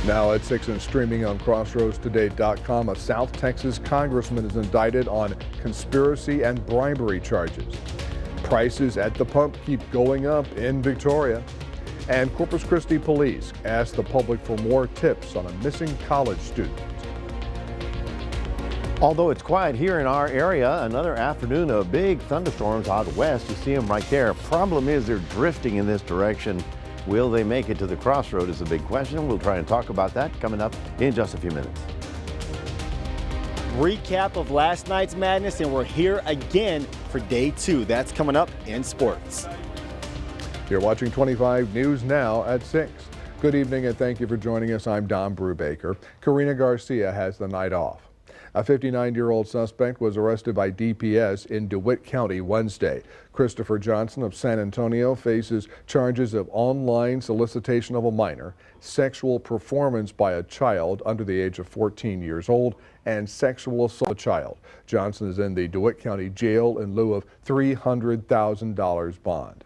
Now at 6 and streaming on crossroadstoday.com, a South Texas congressman is indicted on conspiracy and bribery charges. Prices at the pump keep going up in Victoria. And Corpus Christi police ask the public for more tips on a missing college student. Although it's quiet here in our area, another afternoon of big thunderstorms out west. You see them right there. Problem is they're drifting in this direction. Will they make it to the crossroad is a big question. We'll try and talk about that coming up in just a few minutes. Recap of last night's madness, and we're here again for day 2. That's coming up in sports. You're watching 25 News Now at 6. Good evening and thank you for joining us. I'm Don Brubaker. Karina Garcia has the night off. A 59-year-old suspect was arrested by DPS in DeWitt County Wednesday. Christopher Johnson of San Antonio faces charges of online solicitation of a minor, sexual performance by a child under the age of 14 years old, and sexual assault of a child. Johnson is in the DeWitt County Jail in lieu of $300,000 bond.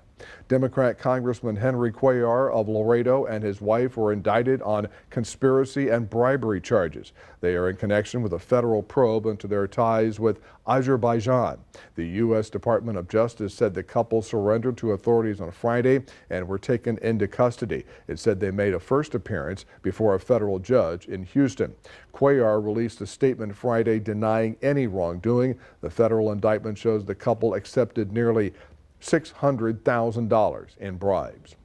Democrat Congressman Henry Cuellar of Laredo and his wife were indicted on conspiracy and bribery charges. They are in connection with a federal probe into their ties with Azerbaijan. The U.S. Department of Justice said the couple surrendered to authorities on Friday and were taken into custody. It said they made a first appearance before a federal judge in Houston. Cuellar released a statement Friday denying any wrongdoing. The federal indictment shows the couple accepted nearly $600,000 in bribes.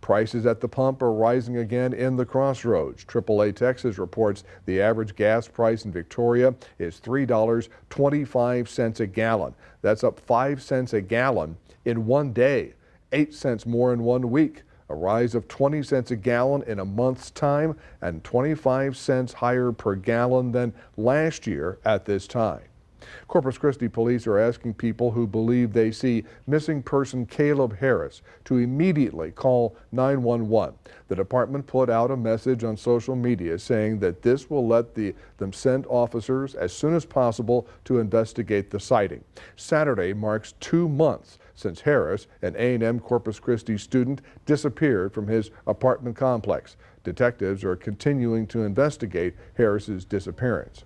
Prices at the pump are rising again in the crossroads. AAA Texas reports the average gas price in Victoria is $3.25 a gallon. That's up 5 cents a gallon in one day, 8 cents more in 1 week. A rise of 20 cents a gallon in a month's time and 25 cents higher per gallon than last year at this time. Corpus Christi police are asking people who believe they see missing person Caleb Harris to immediately call 911. The department put out a message on social media saying that this will let them send officers as soon as possible to investigate the sighting. Saturday marks 2 months since Harris, an A&M Corpus Christi student, disappeared from his apartment complex. Detectives are continuing to investigate Harris's disappearance.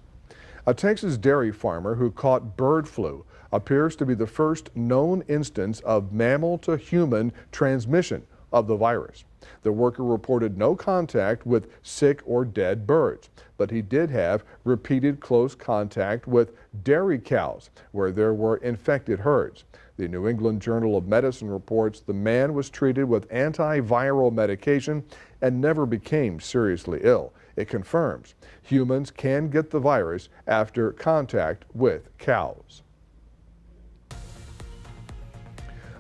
A Texas dairy farmer who caught bird flu appears to be the first known instance of mammal-to-human transmission of the virus. The worker reported no contact with sick or dead birds, but he did have repeated close contact with dairy cows where there were infected herds. The New England Journal of Medicine reports the man was treated with antiviral medication and never became seriously ill. It confirms humans can get the virus after contact with cows.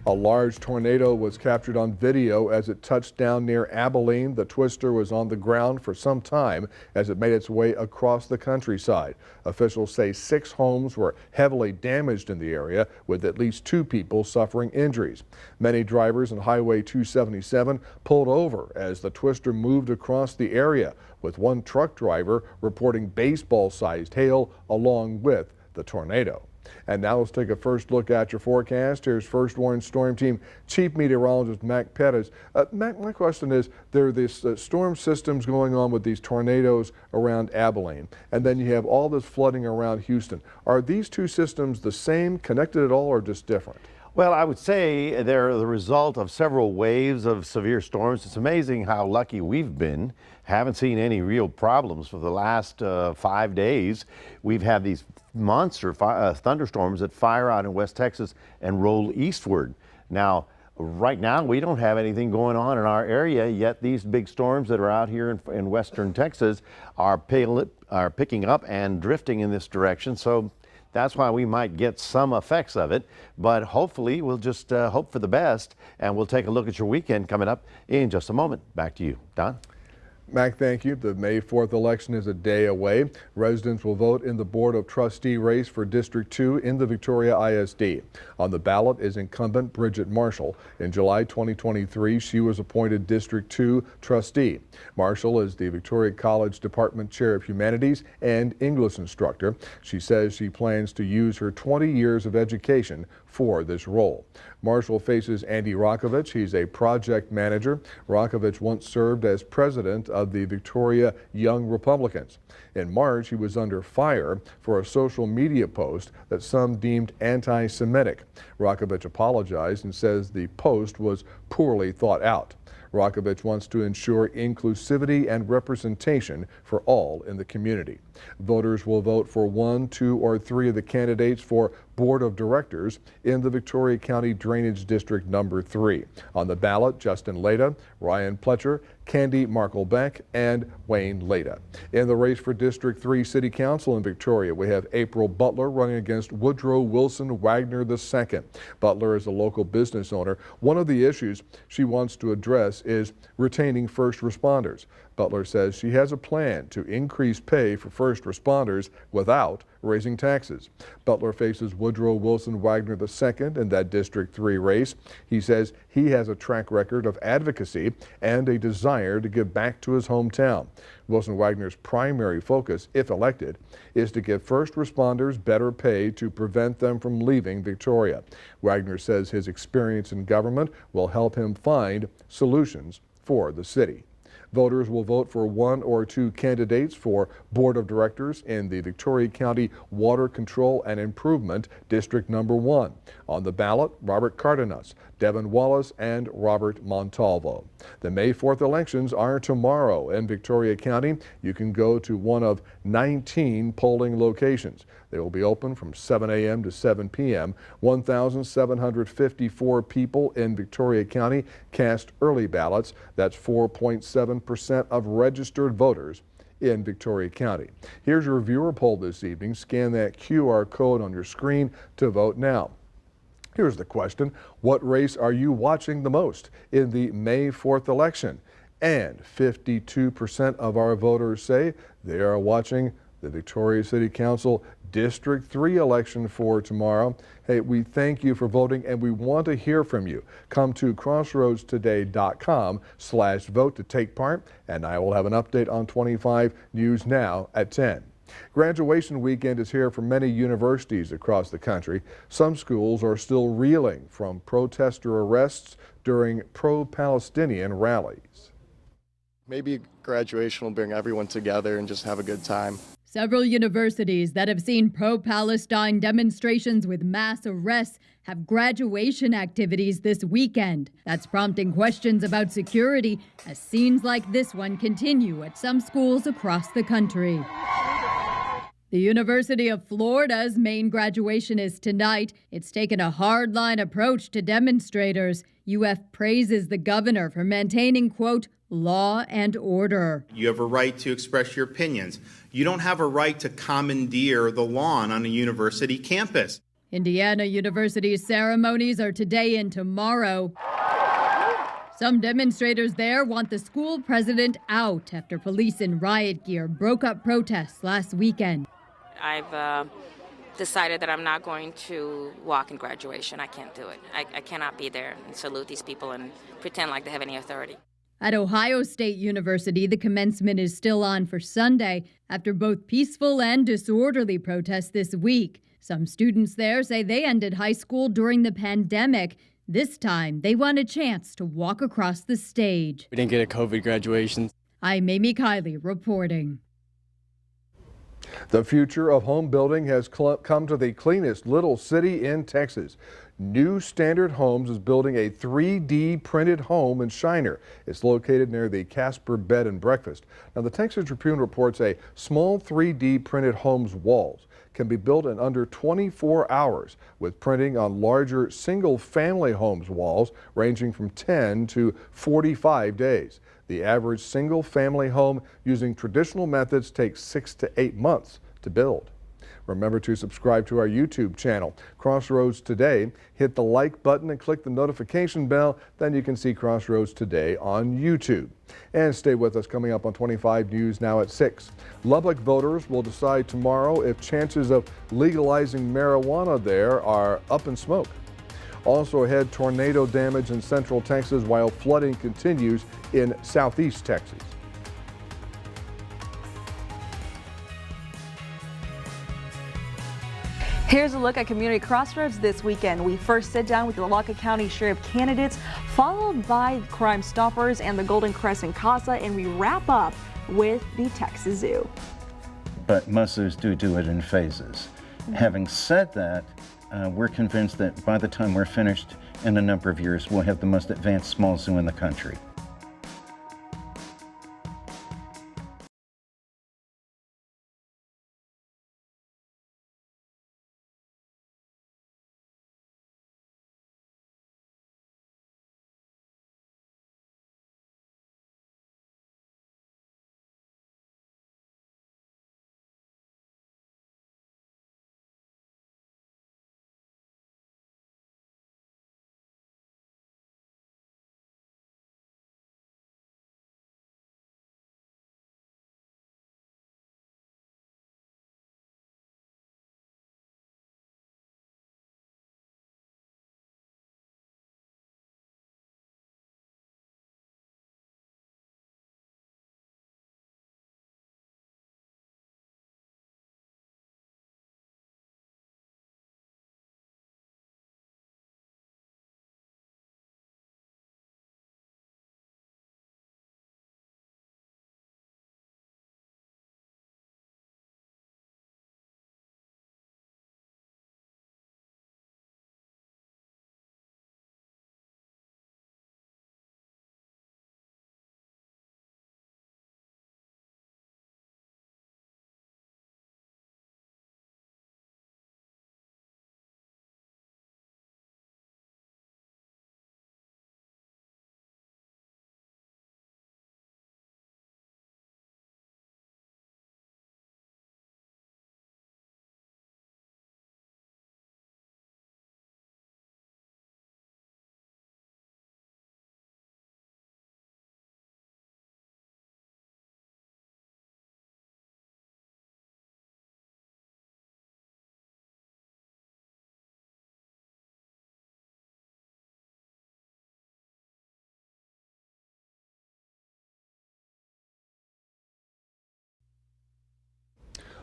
A large tornado was captured on video as it touched down near Abilene. The twister was on the ground for some time as it made its way across the countryside. Officials say 6 homes were heavily damaged in the area, with at least 2 people suffering injuries. Many drivers on Highway 277 pulled over as the twister moved across the area, with one truck driver reporting baseball-sized hail along with the tornado. And now let's take a first look at your forecast. Here's First Warn Storm Team Chief Meteorologist Mac Pettis. Mac, my question is, there are these storm systems going on with these tornadoes around Abilene, and then you have all this flooding around Houston. Are these two systems the same, connected at all, or just different? Well, I would say they're the result of several waves of severe storms. It's amazing how lucky we've been. Haven't seen any real problems for the last 5 days. We've had these monster thunderstorms that fire out in West Texas and roll eastward. Now, right now, we don't have anything going on in our area, yet these big storms that are out here in western Texas are picking up and drifting in this direction. So that's why we might get some effects of it, but hopefully we'll just hope for the best, and we'll take a look at your weekend coming up in just a moment. Back to you, Don. Mac, thank you. The May 4th election is a day away. Residents will vote in the Board of Trustee race for District 2 in the Victoria ISD. On the ballot is incumbent Bridget Marshall. In July 2023, she was appointed District 2 trustee. Marshall is the Victoria College Department Chair of Humanities and English instructor. She says she plans to use her 20 years of education for this role. Marshall faces Andy Rokovich. He's a project manager. Rokovich once served as president of the Victoria Young Republicans. In March, he was under fire for a social media post that some deemed anti-Semitic. Rokovich apologized and says the post was poorly thought out. Rokovich wants to ensure inclusivity and representation for all in the community. Voters will vote for 1, 2, or 3 of the candidates for Board of Directors in the Victoria County Drainage District number 3. On the ballot, Justin Leda, Ryan Pletcher, Candy Markle-Beck, and Wayne Leda. In the race for District 3 City Council in Victoria, we have April Butler running against Woodrow Wilson Wagner II. Butler is a local business owner. One of the issues she wants to address is retaining first responders. Butler says she has a plan to increase pay for first responders without raising taxes. Butler faces Woodrow Wilson Wagner II in that District 3 race. He says he has a track record of advocacy and a desire to give back to his hometown. Wilson Wagner's primary focus, if elected, is to give first responders better pay to prevent them from leaving Victoria. Wagner says his experience in government will help him find solutions for the city. Voters will vote for 1 or 2 candidates for Board of Directors in the Victoria County Water Control and Improvement District number 1. On the ballot, Robert Cardenas, Devin Wallace, and Robert Montalvo. The May 4th elections are tomorrow in Victoria County. You can go to one of 19 polling locations. They will be open from 7 a.m. to 7 p.m. 1,754 people in Victoria County cast early ballots. That's 4.7% of registered voters in Victoria County. Here's your viewer poll this evening. Scan that QR code on your screen to vote now. Here's the question. What race are you watching the most in the May 4th election? And 52% of our voters say they are watching the Victoria City Council District 3 election for tomorrow. Hey, we thank you for voting and we want to hear from you. Come to crossroadstoday.com/vote to take part, and I will have an update on 25 News Now at 10. Graduation weekend is here for many universities across the country. Some schools are still reeling from protester arrests during pro-Palestinian rallies. Maybe graduation will bring everyone together and just have a good time. Several universities that have seen pro-Palestine demonstrations with mass arrests have graduation activities this weekend. That's prompting questions about security as scenes like this one continue at some schools across the country. The University of Florida's main graduation is tonight. It's taken a hardline approach to demonstrators. UF praises the governor for maintaining, quote, law and order. You have a right to express your opinions. You don't have a right to commandeer the lawn on a university campus. Indiana University's ceremonies are today and tomorrow. Some demonstrators there want the school president out after police in riot gear broke up protests last weekend. I've decided that I'm not going to walk in graduation. I can't do it. I cannot be there and salute these people and pretend like they have any authority. At Ohio State University, the commencement is still on for Sunday after both peaceful and disorderly protests this week. Some students there say they ended high school during the pandemic. This time, they want a chance to walk across the stage. We didn't get a COVID graduation. I'm Amy Kiley reporting. The future of home building has come to the cleanest little city in Texas. New Standard Homes is building a 3D printed home in Shiner. It's located near the Casper Bed and Breakfast. Now, the Texas Tribune reports a small 3D printed home's walls can be built in under 24 hours with printing on larger single-family homes walls ranging from 10 to 45 days. The average single-family home using traditional methods takes 6 to 8 months to build. Remember to subscribe to our YouTube channel, Crossroads Today. Hit the like button and click the notification bell. Then you can see Crossroads Today on YouTube. And stay with us. Coming up on 25 News Now at 6. Lubbock voters will decide tomorrow if chances of legalizing marijuana there are up in smoke. Also ahead, tornado damage in central Texas while flooding continues in southeast Texas. Here's a look at community crossroads this weekend. We first sit down with the Locke County Sheriff candidates, followed by Crime Stoppers and the Golden Crescent Casa, and we wrap up with the Texas Zoo. But most zoos do it in phases. Having said that, we're convinced that by the time we're finished in a number of years, we'll have the most advanced small zoo in the country.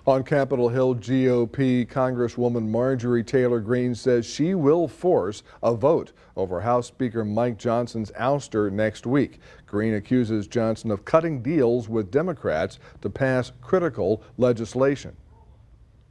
On Capitol Hill, GOP Congresswoman Marjorie Taylor Greene says she will force a vote over House Speaker Mike Johnson's ouster next week. Greene accuses Johnson of cutting deals with Democrats to pass critical legislation.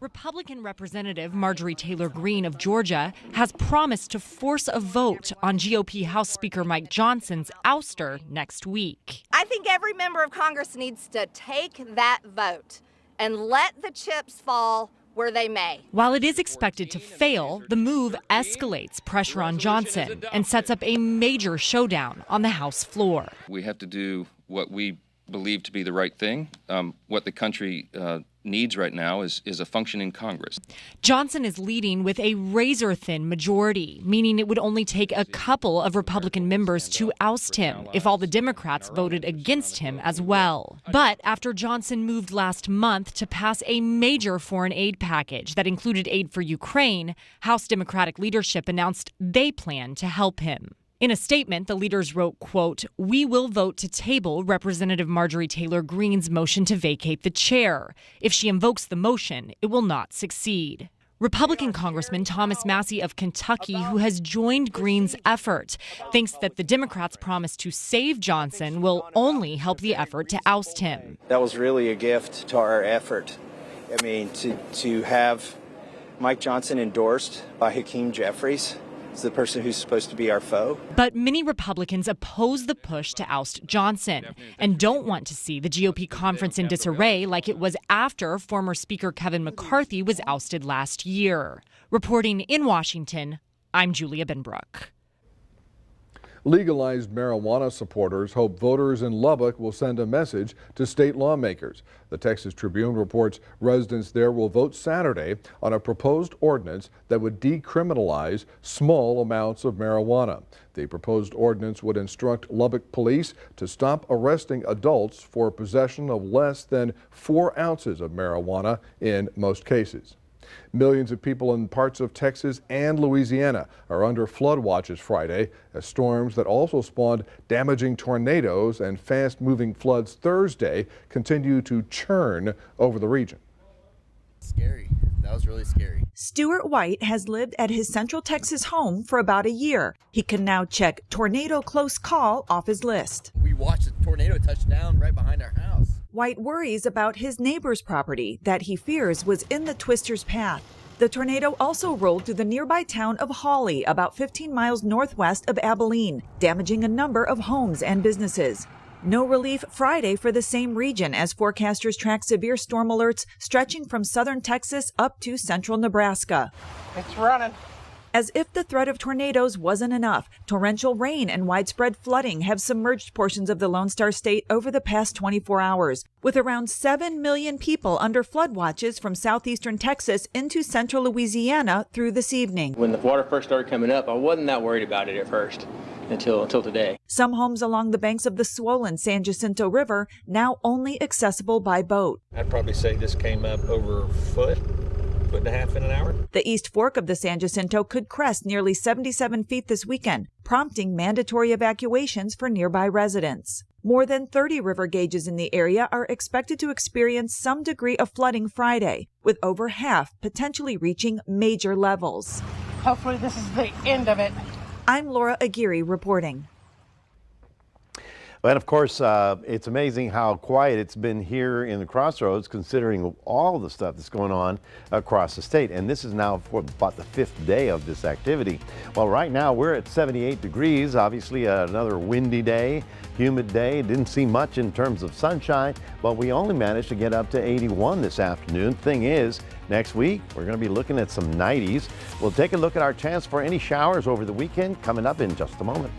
Republican Representative Marjorie Taylor Greene of Georgia has promised to force a vote on GOP House Speaker Mike Johnson's ouster next week. I think every member of Congress needs to take that vote and let the chips fall where they may. While it is expected to fail, the move escalates pressure on Johnson and sets up a major showdown on the House floor. We have to do what we believe to be the right thing. What the country needs right now is a functioning Congress. Johnson is leading with a razor-thin majority, meaning it would only take a couple of Republican members to oust him if all the Democrats voted against him as well. But after Johnson moved last month to pass a major foreign aid package that included aid for Ukraine, House Democratic leadership announced they plan to help him. In a statement, the leaders wrote, quote, "We will vote to table Representative Marjorie Taylor Greene's motion to vacate the chair. If she invokes the motion, it will not succeed." Republican Congressman Thomas Massie of Kentucky, who has joined Greene's effort, thinks that the Democrats' promise to save Johnson will only help the effort to oust him. That was really a gift to our effort. I mean, to have Mike Johnson endorsed by Hakeem Jeffries, is the person who's supposed to be our foe. But many Republicans oppose the push to oust Johnson and don't want to see the GOP conference in disarray like it was after former Speaker Kevin McCarthy was ousted last year. Reporting in Washington, I'm Julia Benbrook. Legalized marijuana supporters hope voters in Lubbock will send a message to state lawmakers. The Texas Tribune reports residents there will vote Saturday on a proposed ordinance that would decriminalize small amounts of marijuana. The proposed ordinance would instruct Lubbock police to stop arresting adults for possession of less than 4 ounces of marijuana in most cases. Millions of people in parts of Texas and Louisiana are under flood watches Friday as storms that also spawned damaging tornadoes and fast-moving floods Thursday continue to churn over the region. Scary. That was really scary. Stuart White has lived at his Central Texas home for about a year. He can now check tornado close call off his list. We watched a tornado touch down right behind our house. White worries about his neighbor's property that he fears was in the twister's path. The tornado also rolled through the nearby town of Hawley, about 15 miles northwest of Abilene, damaging a number of homes and businesses. No relief Friday for the same region as forecasters track severe storm alerts stretching from southern Texas up to central Nebraska. It's running. As if the threat of tornadoes wasn't enough, torrential rain and widespread flooding have submerged portions of the Lone Star State over the past 24 hours, with around 7 million people under flood watches from southeastern Texas into central Louisiana through this evening. When the water first started coming up, I wasn't that worried about it at first until today. Some homes along the banks of the swollen San Jacinto River now only accessible by boat. I'd probably say this came up over a foot and a half in an hour. The East Fork of the San Jacinto could crest nearly 77 feet this weekend, prompting mandatory evacuations for nearby residents. More than 30 river gauges in the area are expected to experience some degree of flooding Friday, with over half potentially reaching major levels. Hopefully this is the end of it. I'm Laura Aguirre reporting. And of course, it's amazing how quiet it's been here in the Crossroads, considering all the stuff that's going on across the state. And this is now for about the 5th day of this activity. Well, right now we're at 78 degrees, obviously another windy day, humid day. Didn't see much in terms of sunshine, but we only managed to get up to 81 this afternoon. Thing is, next week, we're going to be looking at some 90s. We'll take a look at our chance for any showers over the weekend coming up in just a moment.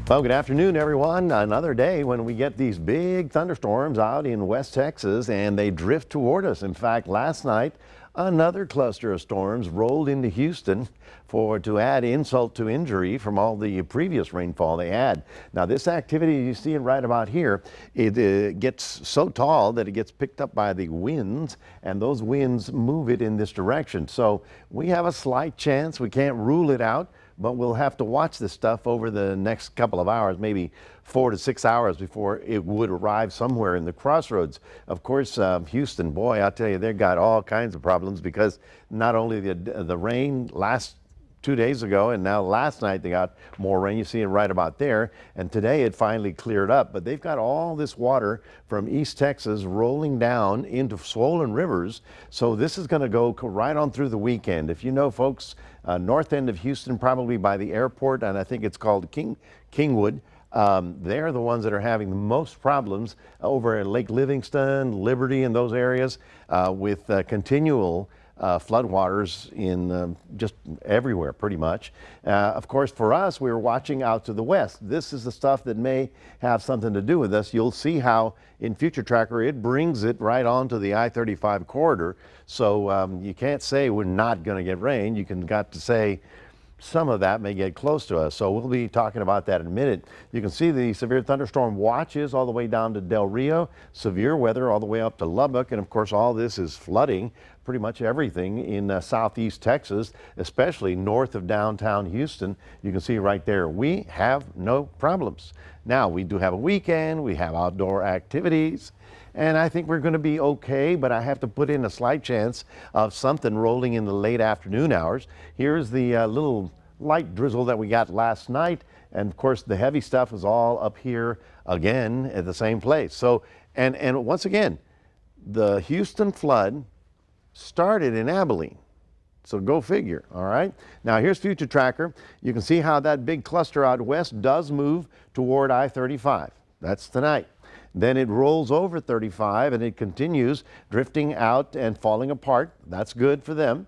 Well, good afternoon, everyone. Another day when we get these big thunderstorms out in West Texas and they drift toward us. In fact, last night, another cluster of storms rolled into Houston to add insult to injury from all the previous rainfall they had. Now, this activity, you see it right about here, it gets so tall that it gets picked up by the winds, and those winds move it in this direction. So we have a slight chance. We can't rule it out, but we'll have to watch this stuff over the next couple of hours, maybe 4 to 6 hours before it would arrive somewhere in the Crossroads. Of course, Houston, boy, I'll tell you, they've got all kinds of problems because not only the rain last 2 days ago, and now last night they got more rain. You see it right about there. And today it finally cleared up. But they've got all this water from East Texas rolling down into swollen rivers. So this is going to go right on through the weekend. If you know, folks, north end of Houston, probably by the airport, and I think it's called Kingwood. They're the ones that are having the most problems over at Lake Livingston, Liberty, and those areas with continual floodwaters in just everywhere, pretty much. Of course, for us, we were watching out to the west. This is the stuff that may have something to do with us. You'll see how in Future Tracker it brings it right onto the I-35 corridor. So you can't say we're not going to get rain. You got to say some of that may get close to us. So we'll be talking about that in a minute. You can see the severe thunderstorm watches all the way down to Del Rio, severe weather all the way up to Lubbock. And of course, all this is flooding pretty much everything in southeast Texas, especially north of downtown Houston. You can see right there, we have no problems. Now, we do have a weekend, we have outdoor activities, and I think we're going to be okay, but I have to put in a slight chance of something rolling in the late afternoon hours. Here's the little light drizzle that we got last night, and of course the heavy stuff is all up here again at the same place. So, and once again, the Houston flood started in Abilene. So go figure, all right? Now here's Future Tracker. You can see how that big cluster out west does move toward I-35. That's tonight. Then it rolls over 35 and it continues drifting out and falling apart. That's good for them.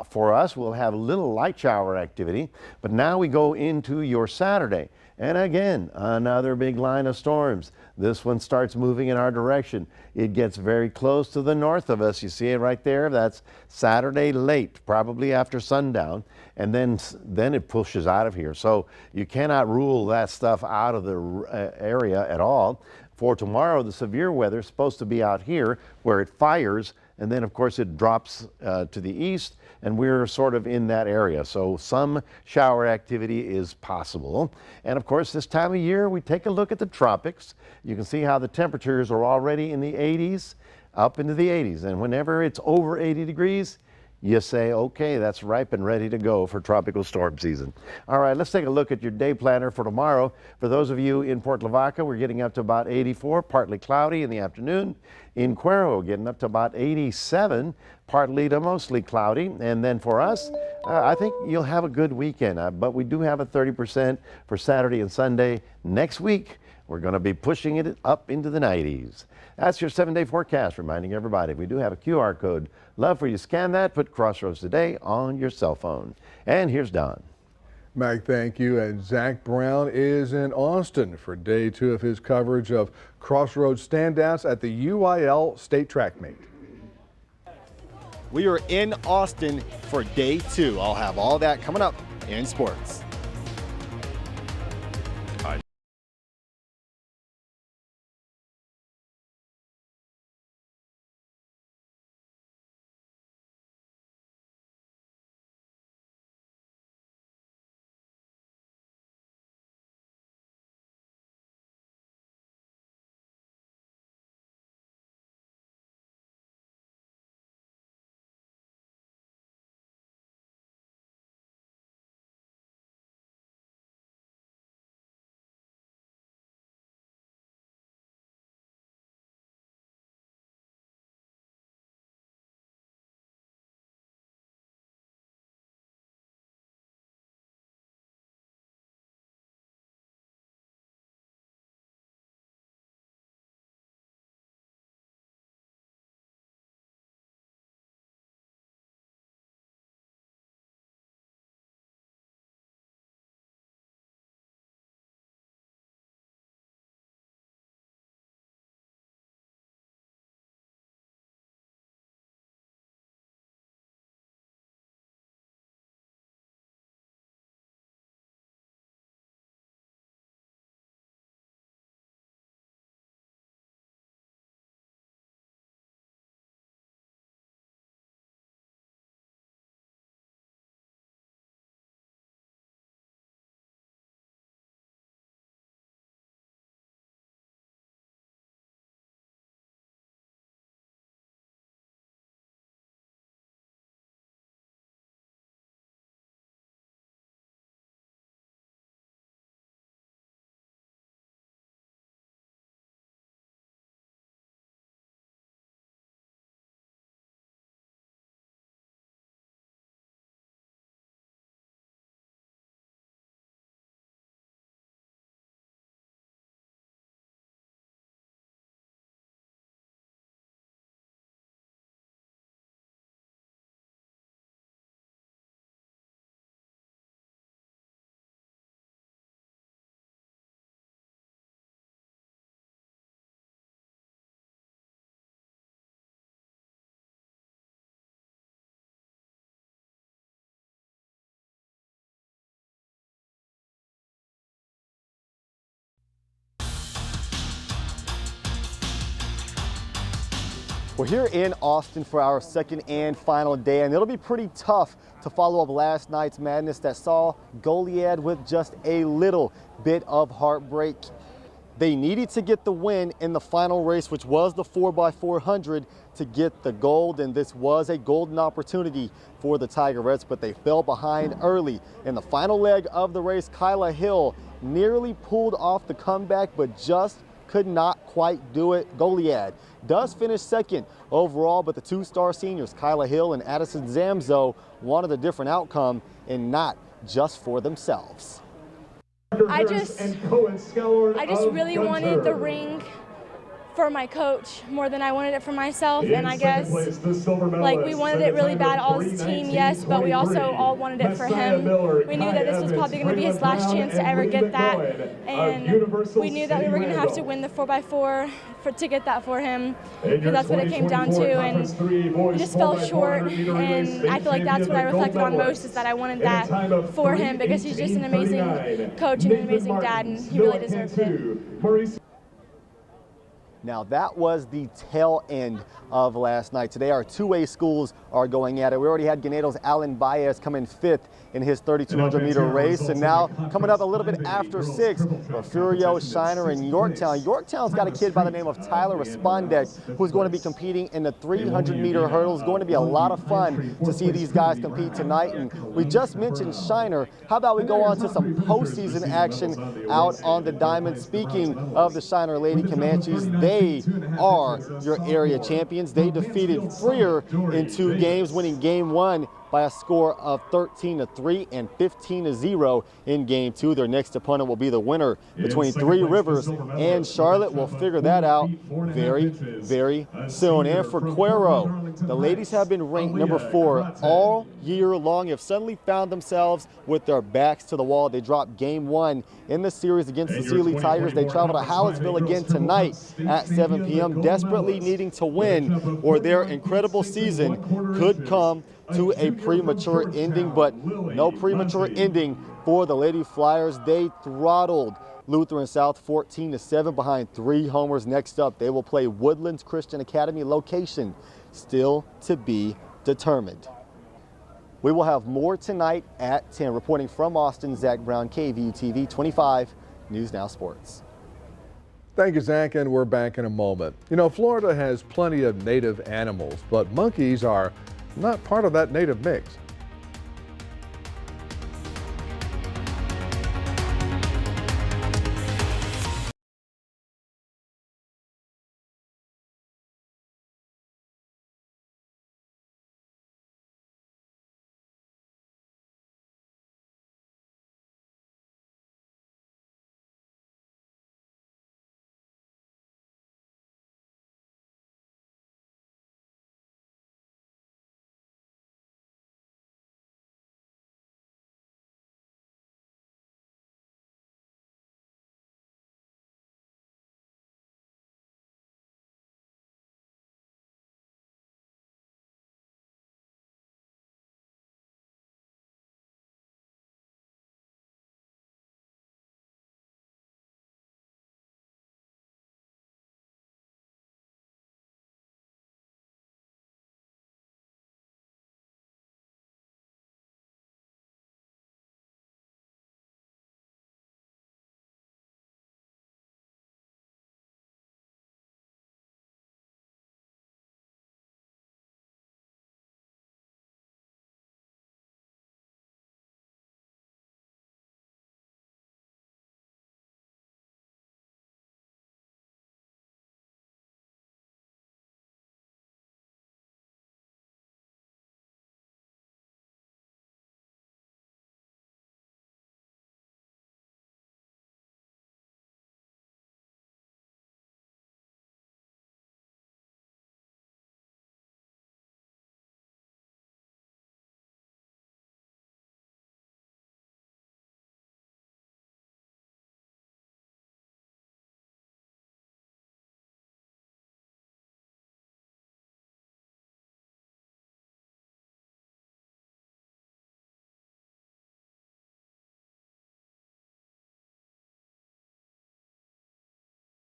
For us, we'll have a little light shower activity, but now we go into your Saturday. And again, another big line of storms. This one starts moving in our direction. It gets very close to the north of us. You see it right there? That's Saturday late, probably after sundown. And then it pushes out of here. So you cannot rule that stuff out of the area at all. For tomorrow, the severe weather is supposed to be out here where it fires, and then of course it drops to the east, and we're sort of in that area. So some shower activity is possible. And of course, this time of year, we take a look at the tropics. You can see how the temperatures are already in the 80s, up into the 80s. And whenever it's over 80 degrees, you say, okay, that's ripe and ready to go for tropical storm season. All right, let's take a look at your day planner for tomorrow. For those of you in Port Lavaca, we're getting up to about 84, partly cloudy in the afternoon. In Cuero, getting up to about 87, partly to mostly cloudy. And then for us, I think you'll have a good weekend, but we do have a 30% for Saturday and Sunday. Next week, we're going to be pushing it up into the 90s. That's your 7-day forecast, reminding everybody we do have a QR code. Love for you to scan that, put Crossroads Today on your cell phone. And here's Don. Mike, thank you. And Zach Brown is in Austin for day 2 of his coverage of Crossroads standouts at the UIL State Track Meet. We are in Austin for day 2. I'll have all that coming up in sports. We're here in Austin for our second and final day, and it'll be pretty tough to follow up last night's madness that saw Goliad with just a little bit of heartbreak. They needed to get the win in the final race, which was the 4x400, to get the gold, and this was a golden opportunity for the Tigerettes, but they fell behind early. In the final leg of the race, Kyla Hill nearly pulled off the comeback, but just could not quite do it. Goliad does finish second overall, but the two-star seniors, Kyla Hill and Addison Zamzo, wanted a different outcome and not just for themselves. I just really wanted the ring for my coach more than I wanted it for myself, and I guess like we wanted it really bad all as a team, yes, but we also all wanted it for him. We knew that this was probably going to be his last chance to ever get that, and we knew that we were going to have to win the 4x4 to get that for him, because that's what it came down to, and we just fell short, and I feel like that's what I reflected on most, is that I wanted that for him because he's just an amazing coach and an amazing dad, and he really deserved it. Now that was the tail end of last night. Today our 2A schools are going at it. We already had Ganeto's Alan Baez come in 5th in his 3,200 meter race, and now coming up a little bit after 6, Refugio, Shiner, and Yorktown. Yorktown's got a kid by the name of Tyler Respondek who's going to be competing in the 300 meter hurdles. It's going to be a lot of fun to see these guys compete tonight. And we just mentioned Shiner. How about we go on to some postseason action out on the diamond? Speaking of the Shiner Lady Comanches, they are your area champions. They defeated Freer in 2 games, winning game 1 by a score of 13-3 and 15-0 in game 2. Their next opponent will be the winner between Three Rivers and Charlotte. We'll figure that out very, very soon. And for Cuero, the ladies have been ranked number 4 all year long, have suddenly found themselves with their backs to the wall. They dropped game 1 in the series against the Sealy Tigers. They travel to Hallettsville again tonight at 7 p.m., desperately needing to win, or their incredible season could come to a premature ending, but no premature ending for the Lady Flyers. They throttled Lutheran South 14-7 behind 3 homers. Next up, they will play Woodlands Christian Academy, location still to be determined. We will have more tonight at 10. Reporting from Austin, Zach Brown, KVUTV 25 News Now Sports. Thank you, Zach, and we're back in a moment. You know, Florida has plenty of native animals, but monkeys are not part of that native mix.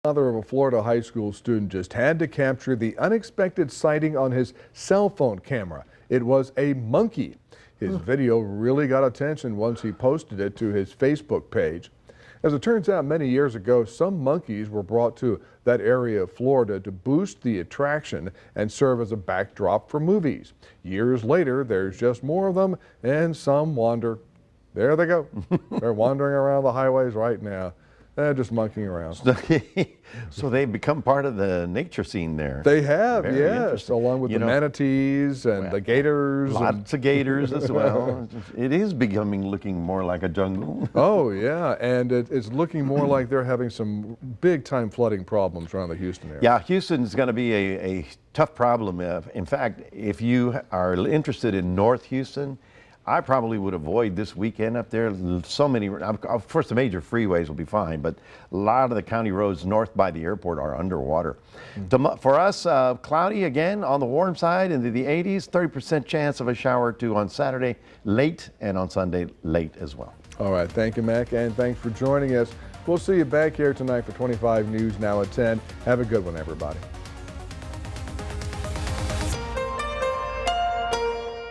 father of a Florida high school student just had to capture the unexpected sighting on his cell phone camera. It was a monkey. His video really got attention once he posted it to his Facebook page. As it turns out, many years ago, some monkeys were brought to that area of Florida to boost the attraction and serve as a backdrop for movies. Years later, there's just more of them, and some wander. There they go. They're wandering around the highways right now. They're just monkeying around. So they've become part of the nature scene there. They have, Very yes, interesting. along with the manatees and the gators. Lots of gators as well. It is looking more like a jungle. Oh, yeah, and it's looking more like they're having some big-time flooding problems around the Houston area. Yeah, Houston's going to be a tough problem. In fact, if you are interested in North Houston, I probably would avoid this weekend up there. So many, of course, the major freeways will be fine, but a lot of the county roads north by the airport are underwater. For us, cloudy again on the warm side into the 80s, 30% chance of a shower or two on Saturday late and on Sunday late as well. All right, thank you, Mac, and thanks for joining us. We'll see you back here tonight for 25 News Now at 10. Have a good one, everybody.